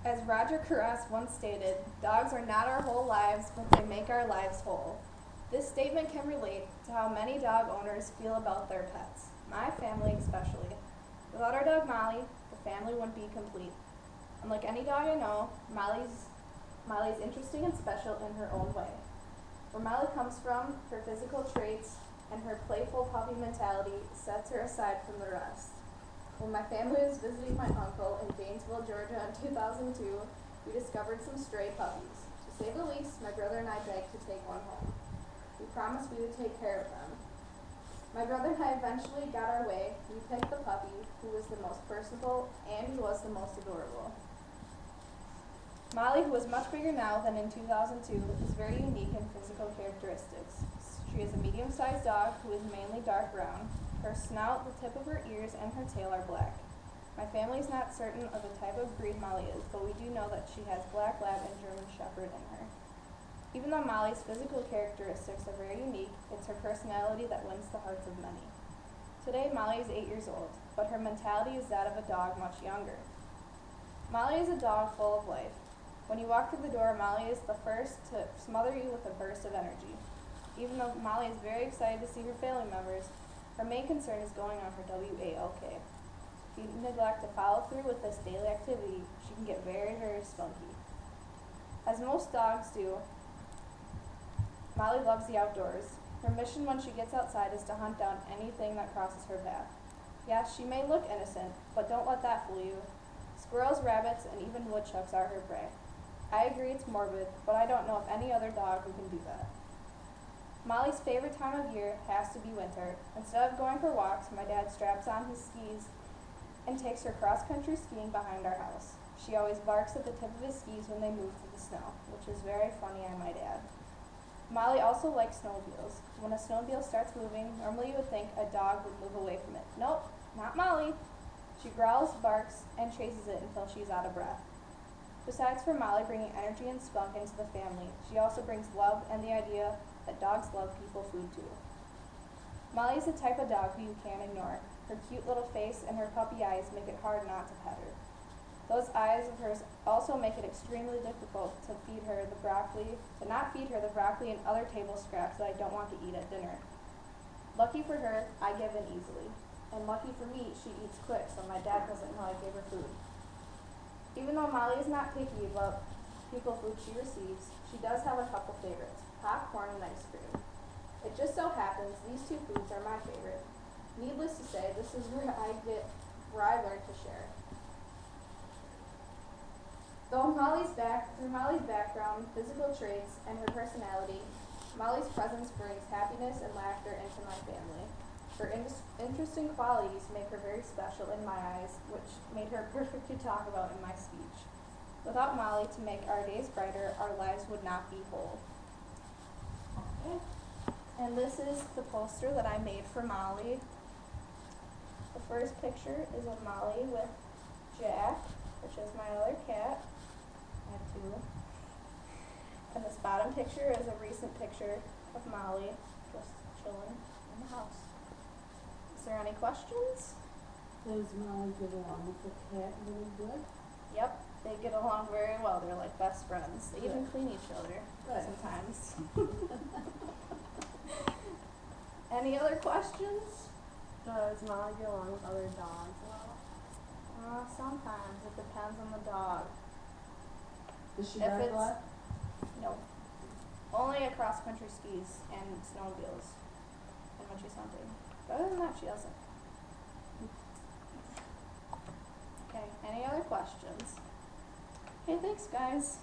As Roger Carras once stated, dogs are not our whole lives, but they make our lives whole. This statement can relate to how many dog owners feel about their pets, my family especially. Without our dog Molly, the family wouldn't be complete. Unlike any dog I know, Molly's interesting and special in her own way. Where Molly comes from, her physical traits, and her playful puppy mentality sets her aside from the rest. When my family was visiting my uncle in Gainesville, Georgia in 2002, we discovered some stray puppies. To say the least, my brother and I begged to take one home. We promised we would take care of them. My brother and I eventually got our way. We picked the puppy who was the most personable and who was the most adorable. Molly, who is much bigger now than in 2002, is very unique in physical characteristics. She is a medium-sized dog who is mainly dark brown. Her snout, the tip of her ears, and her tail are black. My family is not certain of the type of breed Molly is, but we do know that she has black lab and German shepherd in her. Even though Molly's physical characteristics are very unique, it's her personality that wins the hearts of many. Today, Molly is 8 years old, but her mentality is that of a dog much younger. Molly is a dog full of life. When you walk through the door, Molly is the first to smother you with a burst of energy. Even though Molly is very excited to see her family members, her main concern is going on her WALK. If you neglect to follow through with this daily activity, she can get very, very spunky. As most dogs do, Molly loves the outdoors. Her mission when she gets outside is to hunt down anything that crosses her path. Yes, she may look innocent, but don't let that fool you. Squirrels, rabbits, and even woodchucks are her prey. I agree it's morbid, but I don't know of any other dog who can do that. Molly's favorite time of year has to be winter. Instead of going for walks, my dad straps on his skis and takes her cross-country skiing behind our house. She always barks at the tip of his skis when they move through the snow, which is very funny, I might add. Molly also likes snowmobiles. When a snowmobile starts moving, normally you would think a dog would move away from it. Nope, not Molly. She growls, barks, and chases it until she's out of breath. Besides for Molly bringing energy and spunk into the family, she also brings love and the idea that dogs love people food too. Molly is the type of dog who you can't ignore. Her cute little face and her puppy eyes make it hard not to pet her. Those eyes of hers also make it extremely difficult to not feed her the broccoli and other table scraps that I don't want to eat at dinner. Lucky for her, I give in easily. And lucky for me, she eats quick, so my dad doesn't know I gave her food. Even though Molly is not picky about people food she receives, she does have a couple favorites, popcorn and ice cream. It just so happens these two foods are my favorite. Needless to say, this is where I learned to share. Through Molly's background, physical traits, and her personality, Molly's presence brings happiness and laughter into my family. Her interesting qualities make her very special in my eyes, which made her perfect to talk about in my speech. Without Molly to make our days brighter, our lives would not be whole. Okay. And this is the poster that I made for Molly. The first picture is of Molly with Jack, which is my other cat. I have two. And this bottom picture is a recent picture of Molly just chilling in the house. Is there any questions? Does Molly get along with the cat really good? Yep, they get along very well. They're like best friends. They even clean each other sometimes. Any other questions? Does Molly get along with other dogs well? Sometimes. It depends on the dog. Does she If bark a it's- lot? No. Only across country skis and snowmobiles. And when she's hunting. But other than that, she doesn't. Okay, any other questions? Okay, thanks guys.